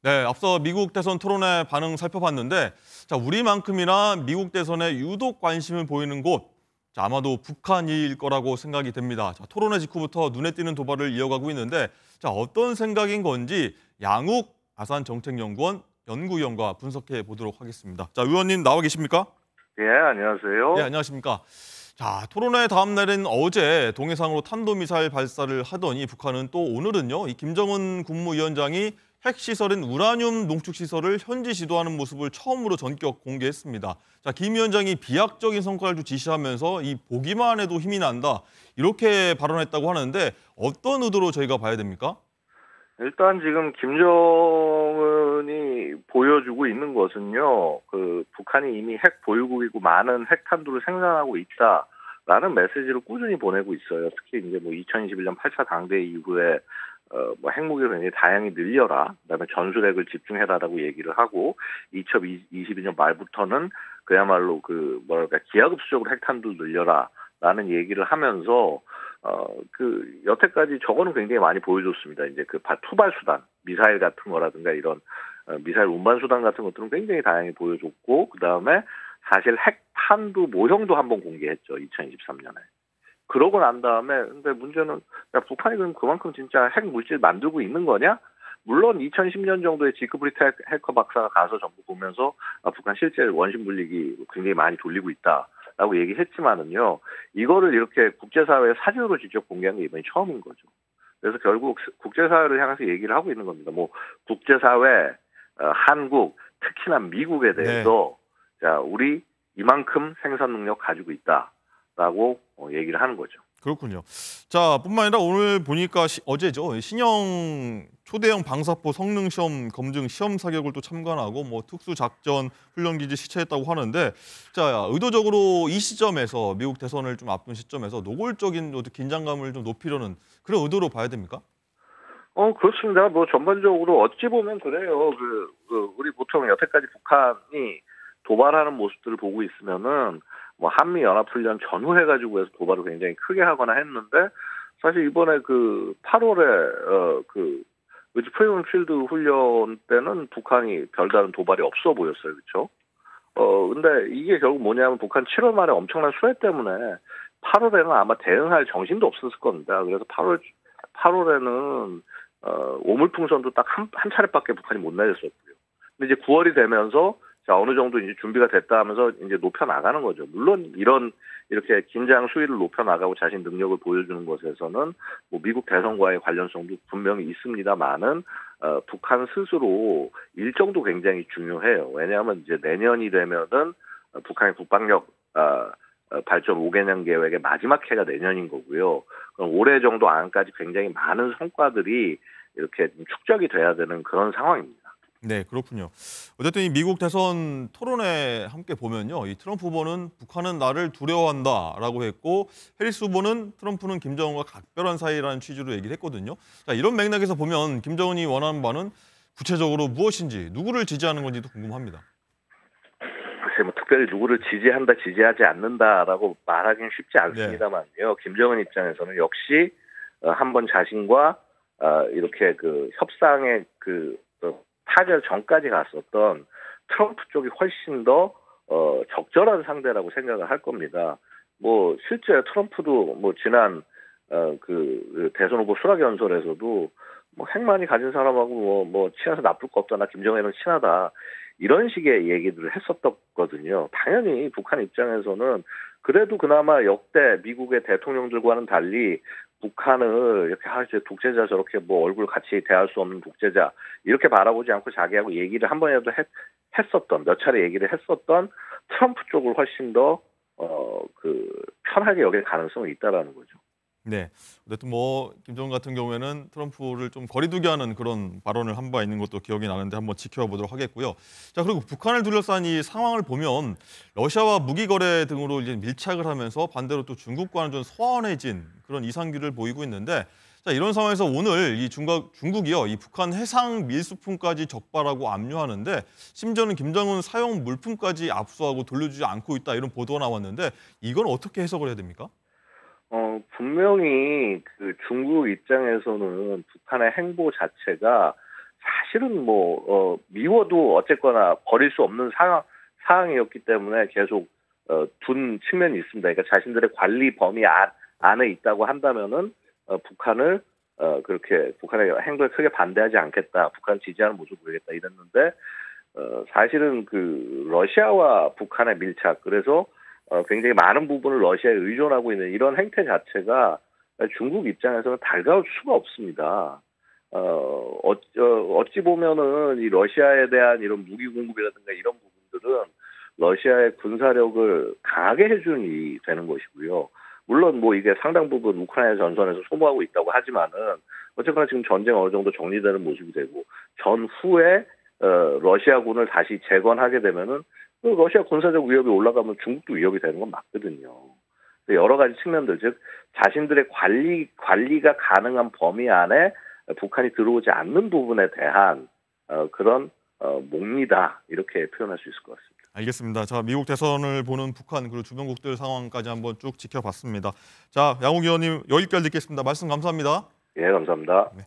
네, 앞서 미국 대선 토론회 반응 살펴봤는데, 자, 우리만큼이나 미국 대선에 유독 관심을 보이는 곳, 자, 아마도 북한일 거라고 생각이 됩니다. 자, 토론회 직후부터 눈에 띄는 도발을 이어가고 있는데, 자, 어떤 생각인 건지 양욱 아산정책연구원 연구위원과 분석해 보도록 하겠습니다. 자, 의원님 나와 계십니까? 예, 안녕하세요. 네, 안녕하십니까? 자, 토론회 다음 날인 어제 동해상으로 탄도미사일 발사를 하더니 북한은 또 오늘은요, 이 김정은 국무위원장이 핵시설인 우라늄 농축시설을 현지 지도하는 모습을 처음으로 전격 공개했습니다. 자, 김 위원장이 비약적인 성과를 지시하면서 이 보기만 해도 힘이 난다, 이렇게 발언했다고 하는데 어떤 의도로 저희가 봐야 됩니까? 일단 지금 김정은이 보여주고 있는 것은요, 북한이 이미 핵 보유국이고 많은 핵탄두를 생산하고 있다라는 메시지를 꾸준히 보내고 있어요. 특히 이제 2021년 8차 당대 이후에 핵무기를 굉장히 다양히 늘려라, 그다음에 전술핵을 집중해라라고 얘기를 하고, 2022년 말부터는 그야말로 기하급수적으로 핵탄두를 늘려라라는 얘기를 하면서 여태까지 저거는 굉장히 많이 보여줬습니다. 이제 투발 수단, 미사일 같은 거라든가 이런 미사일 운반 수단 같은 것들은 굉장히 다양히 보여줬고, 그 다음에 사실 핵탄두 모형도 한번 공개했죠, 2023년에. 그러고 난 다음에, 근데 문제는, 야, 북한이 그만큼 진짜 핵 물질 만들고 있는 거냐? 물론 2010년 정도에 지크브리트 해커 박사가 가서 전부 보면서 북한 실제 원심 분리기 굉장히 많이 돌리고 있다라고 얘기했지만은요, 이거를 이렇게 국제사회에 사진으로 직접 공개한 게 이번이 처음인 거죠. 그래서 결국 국제사회를 향해서 얘기를 하고 있는 겁니다. 국제사회, 한국, 특히나 미국에 대해서, 네, 자, 우리 이만큼 생산 능력 가지고 있다라고 얘기를 하는 거죠. 그렇군요. 자, 뿐만 아니라 오늘 보니까 어제죠, 신형 초대형 방사포 성능 시험 검증 시험 사격을 또 참관하고 특수작전 훈련기지 시찰했다고 하는데, 자, 의도적으로 이 시점에서 미국 대선을 좀 앞둔 시점에서 노골적인 긴장감을 좀 높이려는 그런 의도로 봐야 됩니까? 그렇습니다. 전반적으로 어찌 보면 그래요. 우리 보통 여태까지 북한이 도발하는 모습들을 보고 있으면은 한미 연합훈련 전후해가지고 해서 도발을 굉장히 크게 하거나 했는데, 사실 이번에 8월에 프리덤 필드 훈련 때는 북한이 별다른 도발이 없어 보였어요, 그렇죠? 근데 이게 결국 뭐냐면 북한 7월 말에 엄청난 수해 때문에 8월에는 아마 대응할 정신도 없었을 겁니다. 그래서 8월에는 오물풍선도 딱 한 차례밖에 북한이 못 날렸었고요. 근데 이제 9월이 되면서 자, 어느 정도 이제 준비가 됐다 하면서 이제 높여 나가는 거죠. 물론 이렇게 긴장 수위를 높여 나가고 자신 능력을 보여주는 것에서는 미국 대선과의 관련성도 분명히 있습니다만은 북한 스스로 일정도 굉장히 중요해요. 왜냐하면 이제 내년이 되면은 북한의 국방력 발전 5개년 계획의 마지막 해가 내년인 거고요. 그럼 올해 정도 안까지 굉장히 많은 성과들이 이렇게 축적이 돼야 되는 그런 상황입니다. 네, 그렇군요. 어쨌든 이 미국 대선 토론회 함께 보면요, 이 트럼프 후보는 북한은 나를 두려워한다라고 했고, 해리스 후보는 트럼프는 김정은과 각별한 사이라는 취지로 얘기를 했거든요. 자, 이런 맥락에서 보면 김정은이 원하는 바는 구체적으로 무엇인지, 누구를 지지하는 건지도 궁금합니다. 글쎄, 특별히 누구를 지지한다, 지지하지 않는다라고 말하기는 쉽지 않습니다만요. 네. 김정은 입장에서는 역시 한번 자신과 이렇게 협상의 타결 전까지 갔었던 트럼프 쪽이 훨씬 더 적절한 상대라고 생각을 할 겁니다. 실제 트럼프도 지난 대선 후보 수락 연설에서도 핵만이 가진 사람하고 친해서 나쁠 거 없다, 나 김정은이랑 친하다, 이런 식의 얘기들을 했었거든요. 당연히 북한 입장에서는 그래도 그나마 역대 미국의 대통령들과는 달리 북한을 이렇게 이제 독재자, 저렇게 얼굴 같이 대할 수 없는 독재자, 이렇게 바라보지 않고 자기하고 얘기를 한 번이라도 했었던, 몇 차례 얘기를 했었던 트럼프 쪽을 훨씬 더 편하게 여길 가능성이 있다라는 거죠. 네, 어쨌든 김정은 같은 경우에는 트럼프를 좀 거리두기 하는 그런 발언을 한 바 있는 것도 기억이 나는데 한번 지켜보도록 하겠고요. 자, 그리고 북한을 둘러싼 이 상황을 보면 러시아와 무기 거래 등으로 이제 밀착을 하면서 반대로 또 중국과는 좀 소원해진 그런 이상기를 보이고 있는데, 자, 이런 상황에서 오늘 이 중국이요, 이 북한 해상 밀수품까지 적발하고 압류하는데, 심지어는 김정은 사용 물품까지 압수하고 돌려주지 않고 있다, 이런 보도가 나왔는데, 이건 어떻게 해석을 해야 됩니까? 분명히 중국 입장에서는 북한의 행보 자체가 사실은 미워도 어쨌거나 버릴 수 없는 상황이었기 때문에 계속 둔 측면이 있습니다. 그러니까 자신들의 관리 범위 안에 있다고 한다면은 북한을 그렇게 북한의 행동에 크게 반대하지 않겠다, 북한 지지하는 모습을 보이겠다 이랬는데 사실은 그 러시아와 북한의 밀착, 그래서 굉장히 많은 부분을 러시아에 의존하고 있는 이런 행태 자체가 중국 입장에서는 달가울 수가 없습니다. 어찌 보면은 이 러시아에 대한 이런 무기 공급이라든가 이런 부분들은 러시아의 군사력을 강하게 해주는 일이 되는 것이고요. 물론 이게 상당 부분 우크라이나 전선에서 소모하고 있다고 하지만은 어쨌거나 지금 전쟁 어느 정도 정리되는 모습이 되고 전후에 러시아군을 다시 재건하게 되면은 러시아 군사적 위협이 올라가면 중국도 위협이 되는 건 맞거든요. 여러 가지 측면들, 즉 자신들의 관리가 가능한 범위 안에 북한이 들어오지 않는 부분에 대한 그런 몽리다, 이렇게 표현할 수 있을 것 같습니다. 알겠습니다. 자, 미국 대선을 보는 북한 그리고 주변국들 상황까지 한번 쭉 지켜봤습니다. 자, 양욱 의원님 여기까지 듣겠습니다. 말씀 감사합니다. 예, 감사합니다. 네.